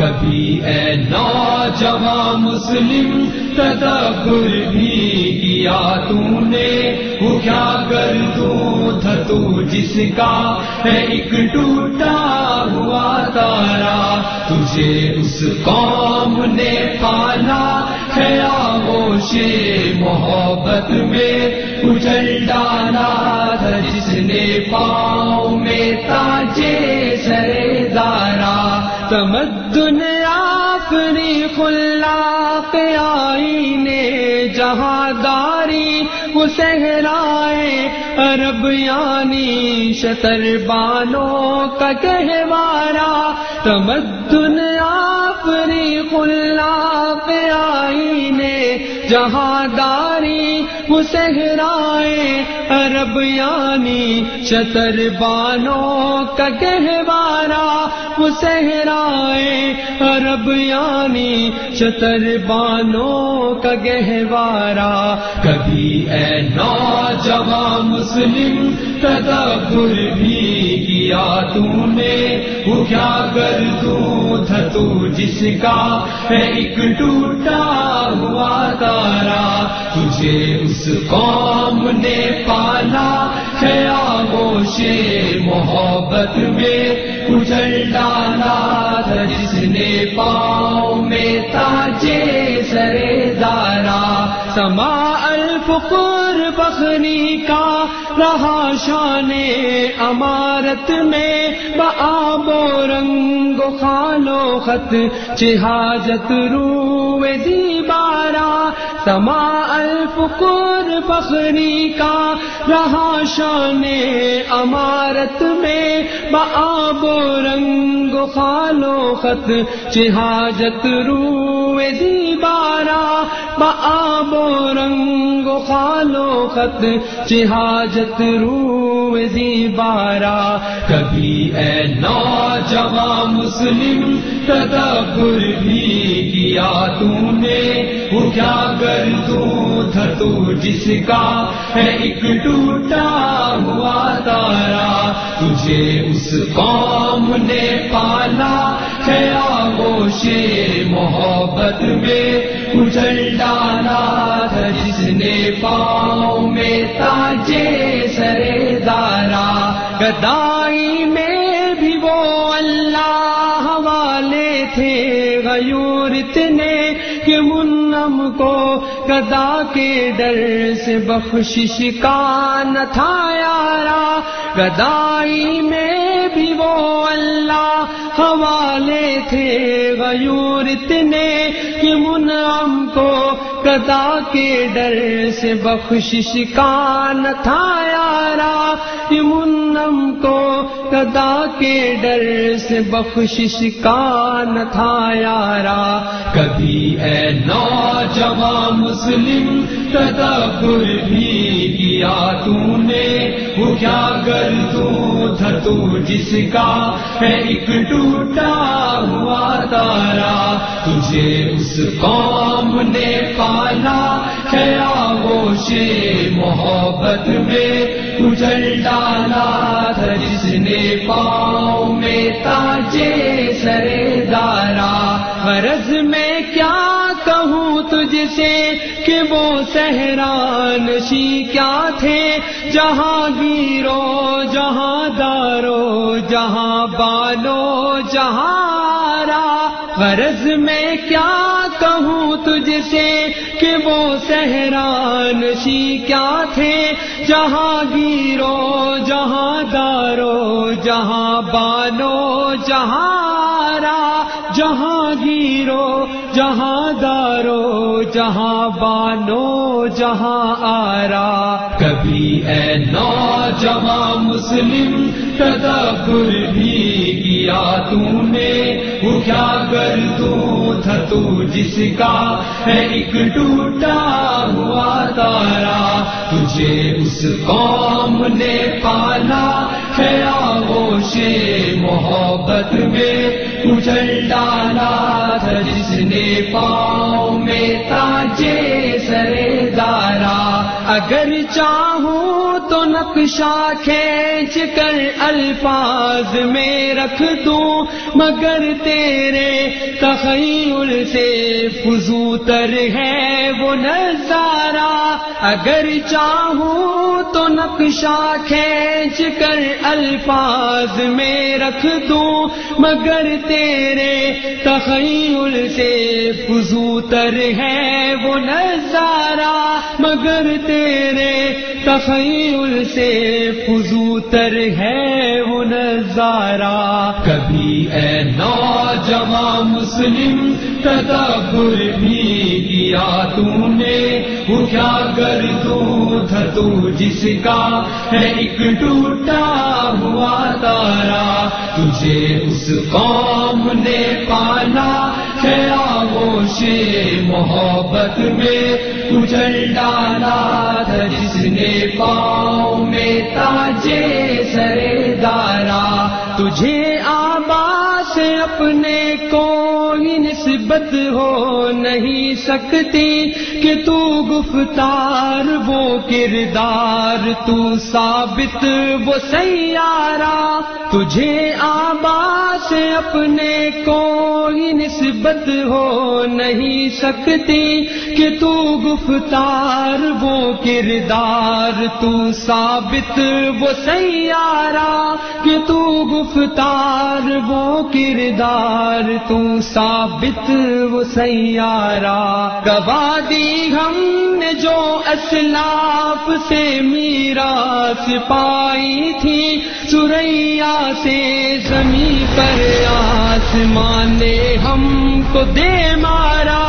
کبھی اے نوجوان مسلم تدبر بھی کیا تو نے، وہ کیا گردوں تھا تو جس کا ہے ایک ٹوٹا ہوا تارا، تجھے اس قوم نے پالا ہے آغوش محبت میں، اجل ڈالا تھا جس نے پاؤں میں تاجے سرے دارا، تمدن آفری خلاق آئینے جہانداری وہ صحرائے عرب یعنی شتر بانوں کا گہوارہ، تمدن آفری خلاق آئینے جہانداری وہ صحرائے عرب یعنی شتر بانوں کا گہوارہ، وہ صحرائے عرب یعنی شتر بانوں کا گہوارہ، کبھی اے نوجوان مسلم تدبر بھی کیا تو نے، وہ کیا گردوں تھا تو جس کا ہے ایک ٹوٹا ہوا تارا، تجھے اس قوم نے پالا ہے آغوش محبت میں، اجل ڈالا تھا جس نے پاؤں میں تاجے سرے دارا، سما الفقر بخری کا رہا شان امارت میں، بآب و رنگ و خال و خط چہاجت روئے دیبارہ، سما الفقر بخری کا رہا شان امارت میں، بآب و رنگ و خال و خط چہاجت روئے دیبارہ، بآب و رنگ و خال و خط چہاجت روئے دیبارہ، کبھی اے نوجوان مسلم تدبر بھی کیا تو نے، وہ کیا گردوں تھا تو جس کا ہے ایک ٹوٹا ہوا تارا، تجھے اس قوم نے پالا ہے آغوش محبت میں، اجل ڈالا تھا جس نے پاؤں میں تاجے سرے دارا، گدائی میں بھی وہ اللہ والے تھے غیور اتنے کہ منعم کو گدا کے ڈر سے بخشش کا نہ تھا یارا، گدائی میں بھی وہ اللہ حوالے تھے غیور اتنے کہ منعم کو گدا کے ڈر سے بخشش کا نہ تھا یارا، کہ منعم کو گدا کے ڈر سے بخشش کا نہ تھا یارا، کبھی اے نوجوان مسلم تدبر بھی کیا تو نے، وہ کیا گردوں تھا تو جس کا ہے ایک ٹوٹا ہوا تارا، تجھے اس قوم نے پالا ہے آغوش محبت میں، اجل ڈالا تھا جس نے پاؤں میں تاجے سرے دارا، غرض میں کیا کہوں تجھ سے کہ وہ صحرانشی کیا تھے، جہاں گیرو جہاں دارو جہاں بانو جہاں را، غرض میں کیا کہوں تجھ سے کہ وہ صحرانشی کیا تھے، جہاں گیرو جہاں دارو جہاں بانو جہاں را، جہاں گیرو جہاں دارو جہاں بانو جہاں آرا، کبھی اے نوجوان مسلم تدبر بھی کیا تو نے، وہ کیا گردوں تھا تو جس کا ہے ایک ٹوٹا ہوا تارا، تجھے اس قوم نے پالا ہے آغوش محبت میں، اجل ڈالا تھا جس نے پاؤں میں تاجے سرے دارا، اگر چاہوں تو نقشہ کھینچ کر الفاظ میں رکھ دوں، مگر تیرے تخیل سے فزوتر ہے وہ نظارہ، اگر چاہوں تو نقشہ کھینچ کر الفاظ میں رکھ دوں، مگر تیرے تخیل سے فزوتر ہے وہ نظارہ، مگر تیرے تخیل سے فزوتر ہے وہ نظارہ۔ کبھی اے نوجوان مسلم تدبر بھی کیا تو نے، وہ کیا گردوں تھا تو جس کا ہے ایک ٹوٹا ہوا تارا، تجھے اس قوم نے پالا ہے آغوش محبت میں، اجل ڈالا تھا جس نے پاؤں میں تاجے سرے دارا، تجھے آبا سے اپنے کوئی نسبت ہو نہیں سکتی کہ تو گفتار وہ کردار، تو ثابت وہ سیارہ، تجھے آبا سے اپنے کوئی نسبت ہو نہیں سکتی کہ تو گفتار وہ کردار، تو ثابت وہ سیارہ، کہ تو گفتار وہ کردار، تو ثابت وہ سیارہ۔ گواہ دی ہم نے جو اسلاف سے میراث پائی تھی، ثریا سے زمین پر آسمان نے ہم کو دے مارا،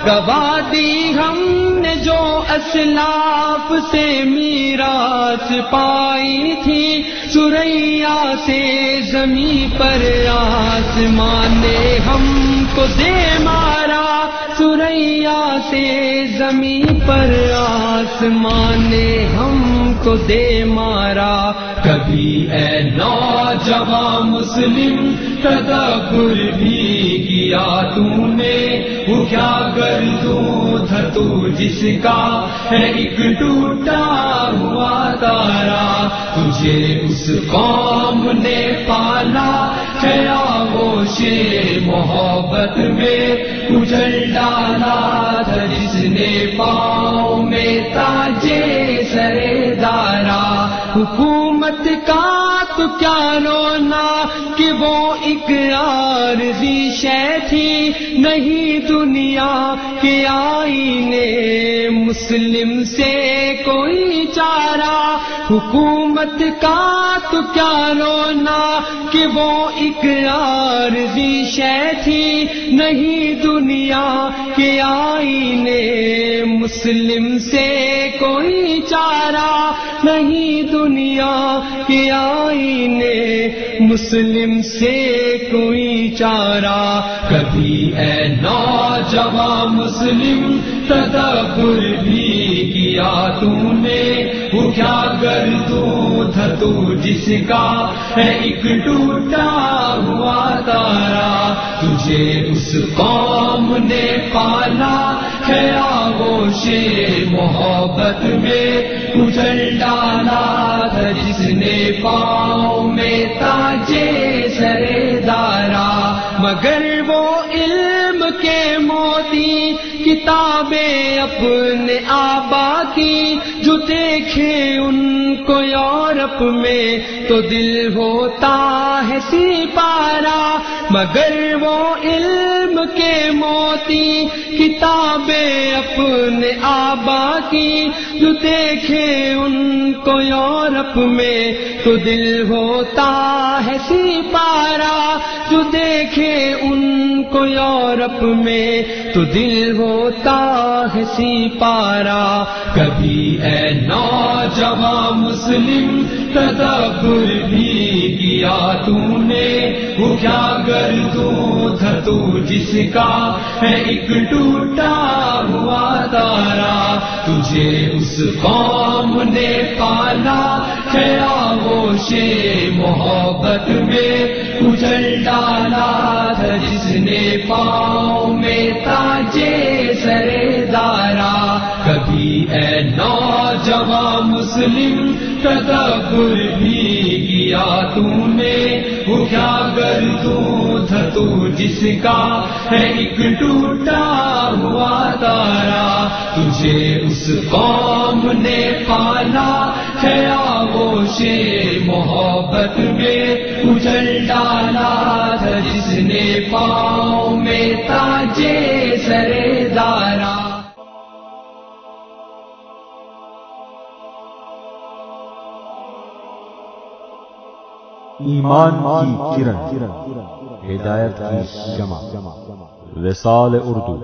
گواہ دی ہم نے جو اسلاف سے میراث پائی تھی، ثریا سے زمین پر آسمان نے ہم کو دے مارا، ثریا سے زمین پر آسمان نے ہم کو دے مارا۔ کبھی اے نوجوان مسلم تدبر بھی کیا تو نے، وہ کیا گردوں تھا تو جس کا ہے ایک ٹوٹا ہوا تارا، تجھے اس قوم نے پالا ہے آغوش محبت میں، اجل ڈالا تھا جس نے پاؤں میں تاجے سرے دارا، حکومت کا تو کیا رونا کہ وہ ایک عارضی شے تھی، نہیں دنیا کے آئینے مسلم سے کوئی چارہ، حکومت کا تو کیا رونا کہ وہ ایک عارضی شے تھی، نہیں دنیا کے آئینے مسلم سے کوئی چارہ، نہیں دنیا کے آئینے مسلم سے کوئی چارہ۔ کبھی اے نوجوان مسلم تدبر بھی کیا تو نے، وہ کیا گردوں تھا تو جس کا ہے ایک ٹوٹا ہوا تارا، تجھے اس قوم نے پالا ہے آغوش محبت میں، اجل ڈالا تھا جس نے پاؤں میں تاجے سرے دارا، مگر وہ علم کے موتی کتابیں اپنے آبا کی، جو دیکھے ان کو یورپ میں تو دل ہوتا ہے سپارہ، مگر وہ علم کے موتی کتابیں اپنے آبا کی، جو دیکھے ان کو یورپ میں تو دل ہوتا ہے سپارہ، جو دیکھے ان کو یورپ میں تو دل ہوتا ہے سپارہ۔ کبھی اے نوجوان مسلم تدبر بھی کیا تو نے، وہ کیا گردوں تھا تو جس کا ہے ایک ٹوٹا ہوا تارا، تجھے اس قوم نے پالا ہے آغوش محبت میں، اجل ڈالا تھا جس نے پاؤں میں تاجے سرے دارا۔ کبھی اے نوجوان مسلم تدبر بھی کیا تو نے، وہ کیا گردوں تھا تو جس کا ہے ایک ٹوٹا ہوا تارا، تجھے اس قوم نے پالا ہے آغوش محبت میں کچل ڈالا تھا، جس نے پاؤں میں تاجے سرے دارا۔ ایمان کی کرن، ہدایت کی شمع، وصال اردو۔